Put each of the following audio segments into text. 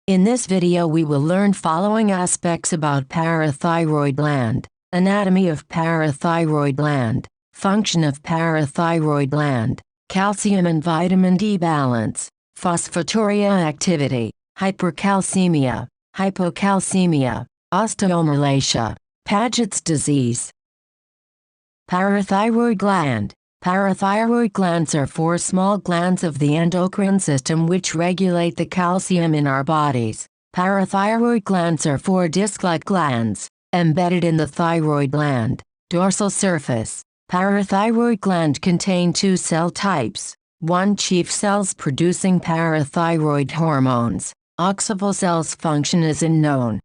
In this video we will learn following aspects about parathyroid gland, anatomy of parathyroid gland, function of parathyroid gland, calcium and vitamin D balance, phosphaturic activity, hypercalcemia, hypocalcemia, osteomalacia, Paget's disease. Parathyroid gland. Parathyroid glands are four small glands of the endocrine system which regulate the calcium in our bodies. Parathyroid glands are four disc-like glands, embedded in the thyroid gland, dorsal surface. Parathyroid gland contain two cell types, one chief cells producing parathyroid hormones. Oxyphil cells function is unknown.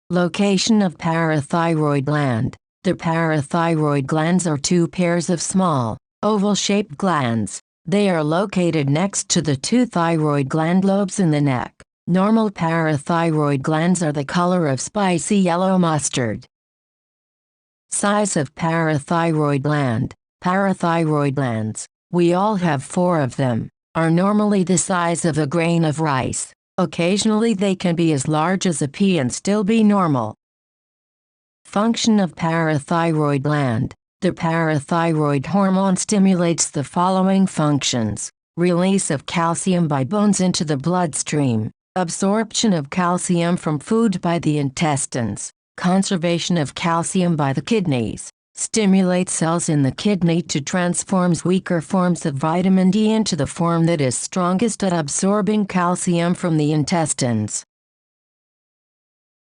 Location of parathyroid gland. The parathyroid glands are two pairs of small, oval-shaped glands. They are located next to the two thyroid gland lobes in the neck. Normal parathyroid glands are the color of spicy yellow mustard. Size of parathyroid gland. Parathyroid glands, we all have four of them, are normally the size of a grain of rice. Occasionally they can be as large as a pea and still be normal. Function of parathyroid gland. The parathyroid hormone stimulates the following functions: release of calcium by bones into the bloodstream, absorption of calcium from food by the intestines, conservation of calcium by the kidneys, stimulates cells in the kidney to transform weaker forms of vitamin D into the form that is strongest at absorbing calcium from the intestines.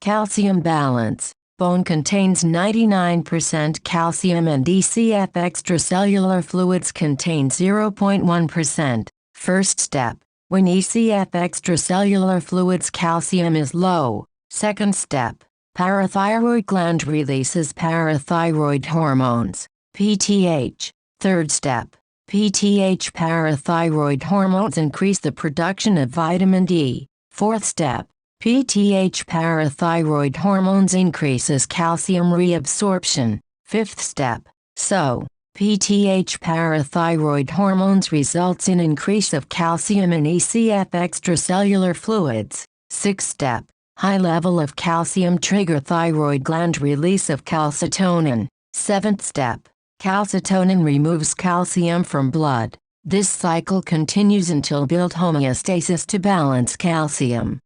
Calcium balance. Bone contains 99% calcium and ECF extracellular fluids contain 0.1%. First step, when ECF extracellular fluids calcium is low. Second step, parathyroid gland releases parathyroid hormones, PTH. Third step, PTH parathyroid hormones increase the production of vitamin D. Fourth step, PTH parathyroid hormones increases calcium reabsorption. Fifth step, PTH parathyroid hormones results in increase of calcium in ECF extracellular fluids. Sixth step, high level of calcium trigger thyroid gland release of calcitonin. Seventh step, calcitonin removes calcium from blood. This cycle continues until build homeostasis to balance calcium.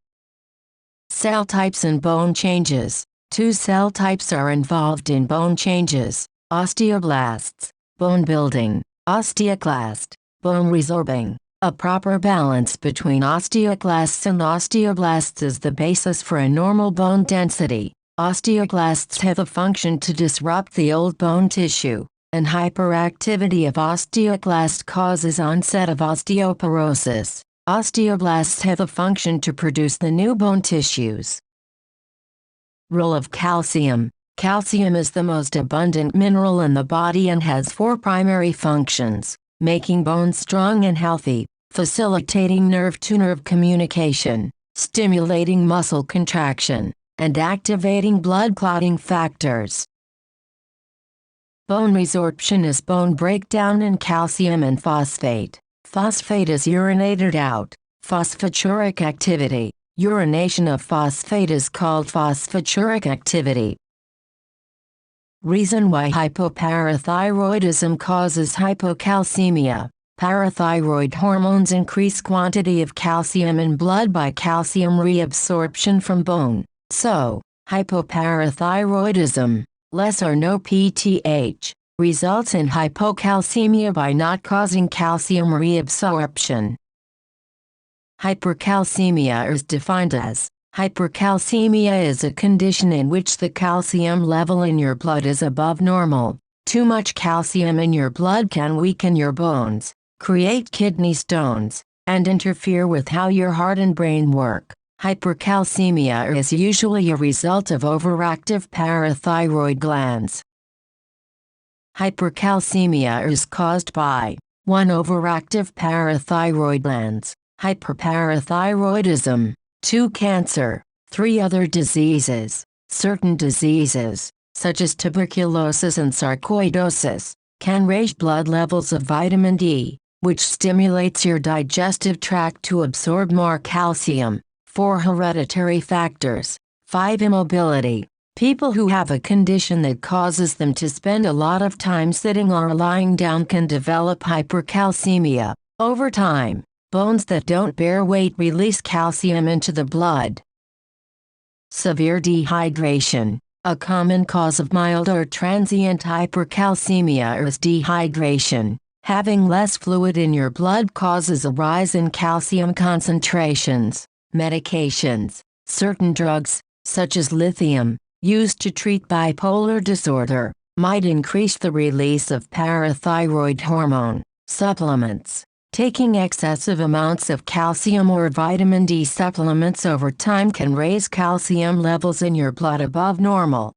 Cell types and bone changes. Two cell types are involved in bone changes: osteoblasts, bone building; osteoclast, bone resorbing. A proper balance between osteoclasts and osteoblasts is the basis for a normal bone density. Osteoclasts have a function to disrupt the old bone tissue, and hyperactivity of osteoclast causes onset of osteoporosis. Osteoblasts have a function to produce the new bone tissues. Role of calcium. Calcium is the most abundant mineral in the body and has four primary functions: making bones strong and healthy, facilitating nerve-to-nerve communication, stimulating muscle contraction, and activating blood clotting factors. Bone resorption is bone breakdown in calcium and phosphate. Phosphate is urinated out. Phosphaturic activity. Urination of phosphate is called phosphaturic activity. Reason why hypoparathyroidism causes hypocalcemia. Parathyroid hormones increase quantity of calcium in blood by calcium reabsorption from bone. So, hypoparathyroidism, less or no PTH, results in hypocalcemia by not causing calcium reabsorption. Hypercalcemia is defined as: hypercalcemia is a condition in which the calcium level in your blood is above normal. Too much calcium in your blood can weaken your bones, create kidney stones, and interfere with how your heart and brain work. Hypercalcemia is usually a result of overactive parathyroid glands. Hypercalcemia is caused by 1. Overactive parathyroid glands, hyperparathyroidism; 2. Cancer; 3. Other diseases. Certain diseases, such as tuberculosis and sarcoidosis, can raise blood levels of vitamin D. which stimulates your digestive tract to absorb more calcium. 4. Hereditary factors. 5. Immobility. People who have a condition that causes them to spend a lot of time sitting or lying down can develop hypercalcemia. Over time, bones that don't bear weight release calcium into the blood. Severe dehydration. A common cause of mild or transient hypercalcemia is dehydration. Having less fluid in your blood causes a rise in calcium concentrations. Medications. Certain drugs, such as lithium, used to treat bipolar disorder, might increase the release of parathyroid hormone. Supplements. Taking excessive amounts of calcium or vitamin D supplements over time can raise calcium levels in your blood above normal.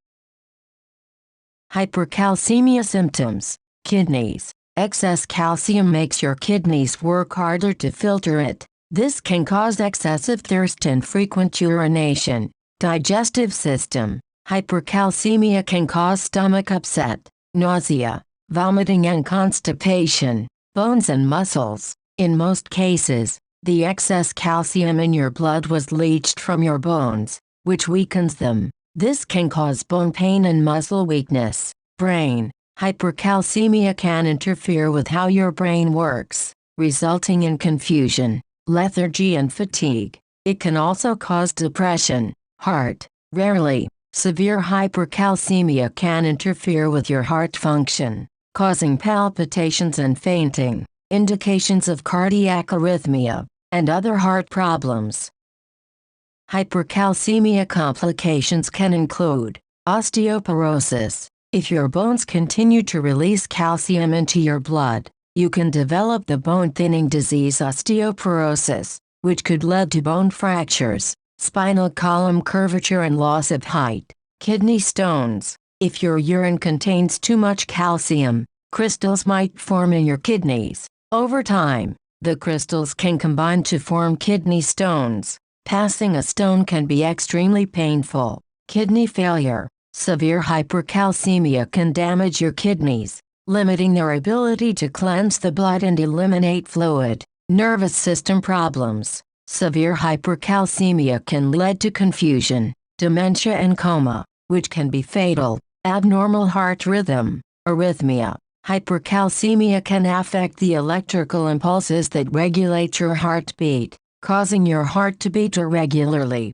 Hypercalcemia symptoms. Kidneys. Excess calcium makes your kidneys work harder to filter it. This can cause excessive thirst and frequent urination. Digestive system. Hypercalcemia can cause stomach upset, nausea, vomiting and constipation. Bones and muscles. In most cases, the excess calcium in your blood was leached from your bones, which weakens them. This can cause bone pain and muscle weakness. Brain. Hypercalcemia can interfere with how your brain works, resulting in confusion, lethargy and fatigue. It can also cause depression. Heart. Rarely, severe hypercalcemia can interfere with your heart function, causing palpitations and fainting, indications of cardiac arrhythmia, and other heart problems. Hypercalcemia complications can include osteoporosis. If your bones continue to release calcium into your blood, you can develop the bone-thinning disease osteoporosis, which could lead to bone fractures, spinal column curvature and loss of height. Kidney stones. If your urine contains too much calcium, crystals might form in your kidneys. Over time, the crystals can combine to form kidney stones. Passing a stone can be extremely painful. Kidney failure. Severe hypercalcemia can damage your kidneys, limiting their ability to cleanse the blood and eliminate fluid. Nervous system problems. Severe hypercalcemia can lead to confusion, dementia and coma, which can be fatal. Abnormal heart rhythm. Arrhythmia. Hypercalcemia can affect the electrical impulses that regulate your heartbeat, causing your heart to beat irregularly.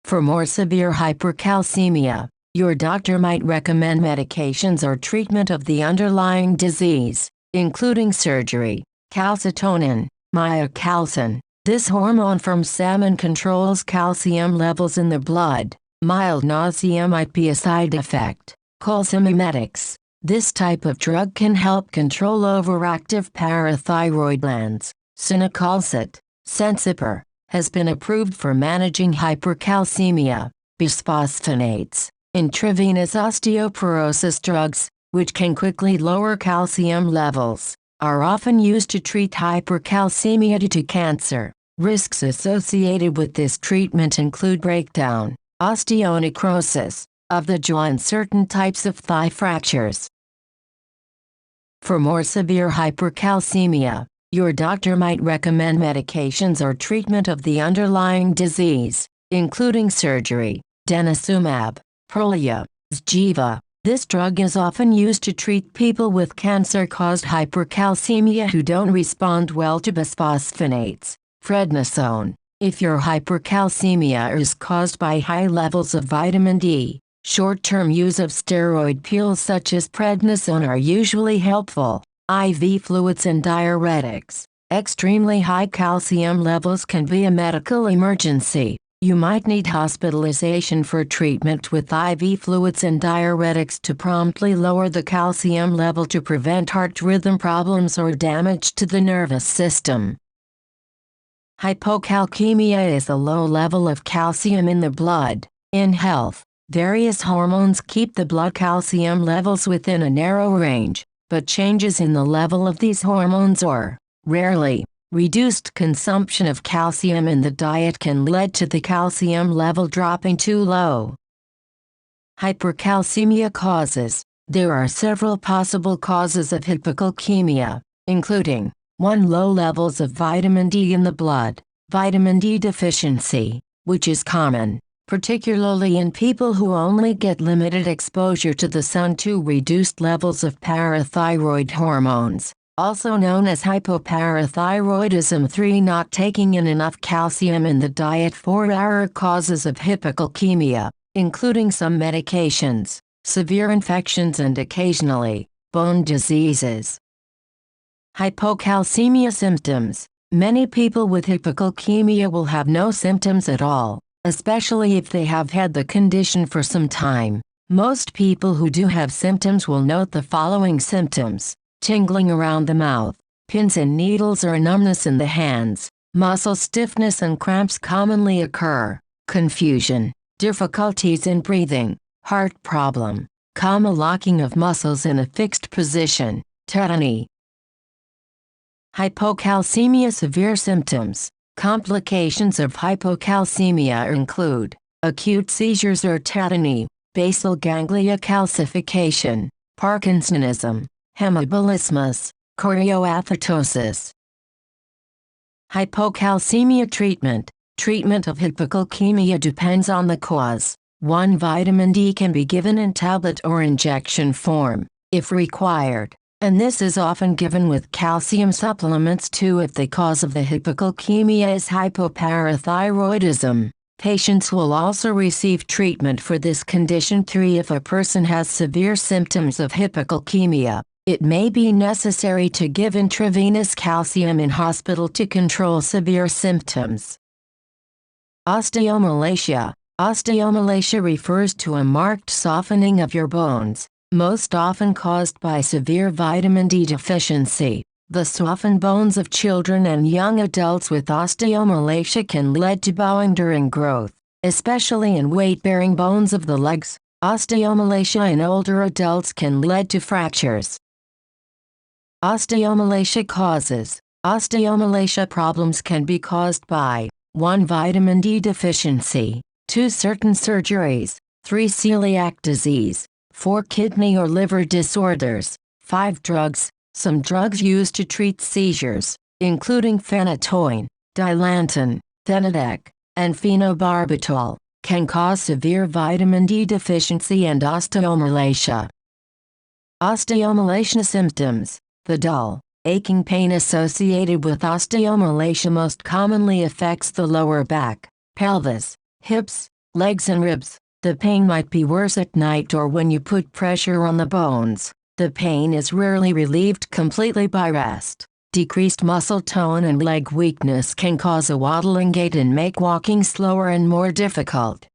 For more severe hypercalcemia, your doctor might recommend medications or treatment of the underlying disease, including surgery. Calcitonin, myocalcin. This hormone from salmon controls calcium levels in the blood. Mild nausea might be a side effect. Calcimimetics. This type of drug can help control overactive parathyroid glands. Cinacalcet, Sensipar, has been approved for managing hypercalcemia. Bisphosphonates, intravenous osteoporosis drugs, which can quickly lower calcium levels, are often used to treat hypercalcemia due to cancer. Risks associated with this treatment include breakdown, osteonecrosis of the jaw and certain types of thigh fractures. For more severe hypercalcemia, your doctor might recommend medications or treatment of the underlying disease, including surgery. Denosumab, Prolia, Xgeva. This drug is often used to treat people with cancer-caused hypercalcemia who don't respond well to bisphosphonates. Prednisone. If your hypercalcemia is caused by high levels of vitamin D, short-term use of steroid pills such as prednisone are usually helpful. IV fluids and diuretics. Extremely high calcium levels can be a medical emergency. You might need hospitalization for treatment with IV fluids and diuretics to promptly lower the calcium level to prevent heart rhythm problems or damage to the nervous system. Hypocalcemia is a low level of calcium in the blood. In health, various hormones keep the blood calcium levels within a narrow range, but changes in the level of these hormones or, rarely, reduced consumption of calcium in the diet can lead to the calcium level dropping too low. Hypercalcemia causes. There are several possible causes of hypocalcemia, including 1. Low levels of vitamin D in the blood. Vitamin D deficiency, which is common, particularly in people who only get limited exposure to the sun. 2. Reduced levels of parathyroid hormones, also known as hypoparathyroidism. 3. Not taking in enough calcium in the diet. 4. Other causes of hypocalcemia, including some medications, severe infections and occasionally, bone diseases. Hypocalcemia symptoms. Many people with hypocalcemia will have no symptoms at all, especially if they have had the condition for some time. Most people who do have symptoms will note the following symptoms: tingling around the mouth, pins and needles or numbness in the hands, muscle stiffness and cramps commonly occur, confusion, difficulties in breathing, heart problem, common locking of muscles in a fixed position, tetany. Hypocalcemia severe symptoms. Complications of hypocalcemia include acute seizures or tetany, basal ganglia calcification, Parkinsonism, hematobolismus, chorioathetosis. Hypocalcemia treatment. Treatment of hypocalcemia depends on the cause. 1. Vitamin D can be given in tablet or injection form, if required, and this is often given with calcium supplements. 2. If the cause of the hypocalcemia is hypoparathyroidism, patients will also receive treatment for this condition. 3. If a person has severe symptoms of hypocalcemia, it may be necessary to give intravenous calcium in hospital to control severe symptoms. Osteomalacia. Osteomalacia refers to a marked softening of your bones, most often caused by severe vitamin D deficiency. The softened bones of children and young adults with osteomalacia can lead to bowing during growth, especially in weight-bearing bones of the legs. Osteomalacia in older adults can lead to fractures. Osteomalacia causes. Osteomalacia problems can be caused by 1. Vitamin D deficiency, 2. Certain surgeries, 3. Celiac disease, 4. Kidney or liver disorders, 5. Drugs. Some drugs used to treat seizures, including phenytoin, dilantin, phenidec, and phenobarbital, can cause severe vitamin D deficiency and osteomalacia. Osteomalacia symptoms. The dull, aching pain associated with osteomalacia most commonly affects the lower back, pelvis, hips, legs and ribs. The pain might be worse at night or when you put pressure on the bones. The pain is rarely relieved completely by rest. Decreased muscle tone and leg weakness can cause a waddling gait and make walking slower and more difficult.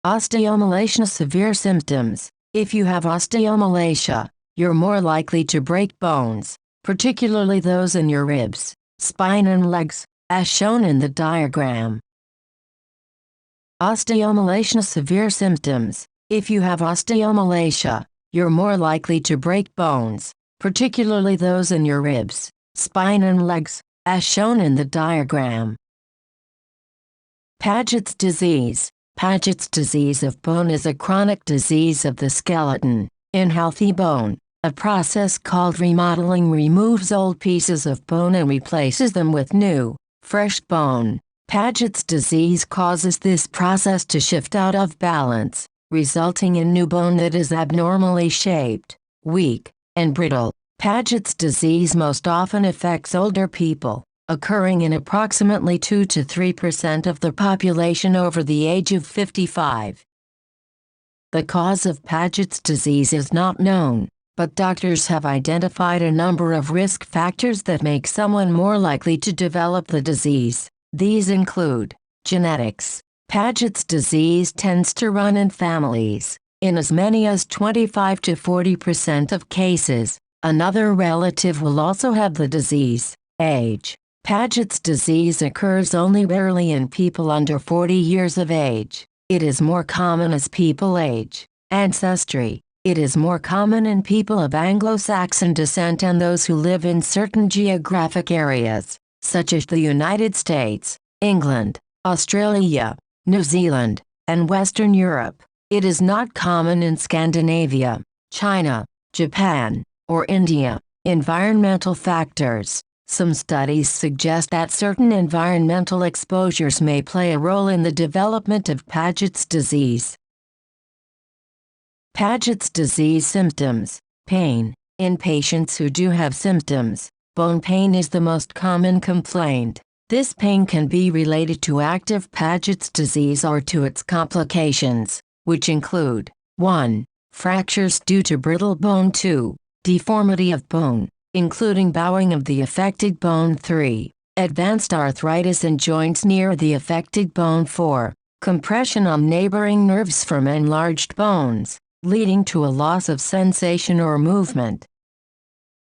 Osteomalacia severe symptoms. If you have osteomalacia, you're more likely to break bones, particularly those in your ribs, spine and legs, as shown in the diagram. Osteomalacia severe symptoms. If you have osteomalacia, you're more likely to break bones, particularly those in your ribs, spine and legs, as shown in the diagram. Paget's disease. Paget's disease of bone is a chronic disease of the skeleton. In healthy bone, a process called remodeling removes old pieces of bone and replaces them with new, fresh bone. Paget's disease causes this process to shift out of balance, resulting in new bone that is abnormally shaped, weak, and brittle. Paget's disease most often affects older people, occurring in approximately 2 to 3% of the population over the age of 55. The cause of Paget's disease is not known, but doctors have identified a number of risk factors that make someone more likely to develop the disease. These include Genetics. Paget's disease tends to run in families, in as many as 25 to 40% of cases. Another relative will also have the disease. Age. Paget's disease occurs only rarely in people under 40 years of age. It is more common as people age. Ancestry. It is more common in people of Anglo-Saxon descent and those who live in certain geographic areas, such as the United States, England, Australia, New Zealand, and Western Europe. It is not common in Scandinavia, China, Japan, or India. Environmental factors. Some studies suggest that certain environmental exposures may play a role in the development of Paget's disease. Paget's disease symptoms. Pain. In patients who do have symptoms, bone pain is the most common complaint. This pain can be related to active Paget's disease or to its complications, which include 1. Fractures due to brittle bone. 2. Deformity of bone, including bowing of the affected bone. 3. Advanced arthritis in joints near the affected bone. 4. Compression on neighboring nerves from enlarged bones, leading to a loss of sensation or movement.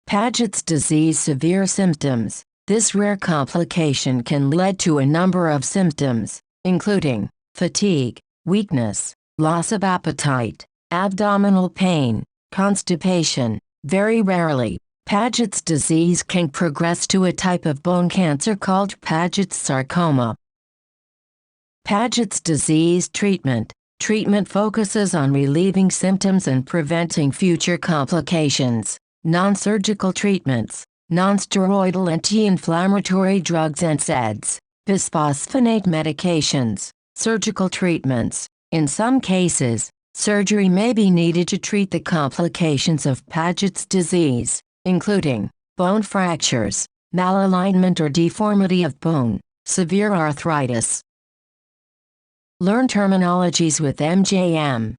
Paget's disease severe symptoms. This rare complication can lead to a number of symptoms, including fatigue, weakness, loss of appetite, abdominal pain, constipation. Very rarely, Paget's disease can progress to a type of bone cancer called Paget's sarcoma. Paget's disease treatment. Treatment focuses on relieving symptoms and preventing future complications. Non-surgical treatments. Non-steroidal anti-inflammatory drugs and NSAIDs. Bisphosphonate medications. Surgical treatments. In some cases, surgery may be needed to treat the complications of Paget's disease, including bone fractures, malalignment or deformity of bone, severe arthritis. Learn terminologies with MJM.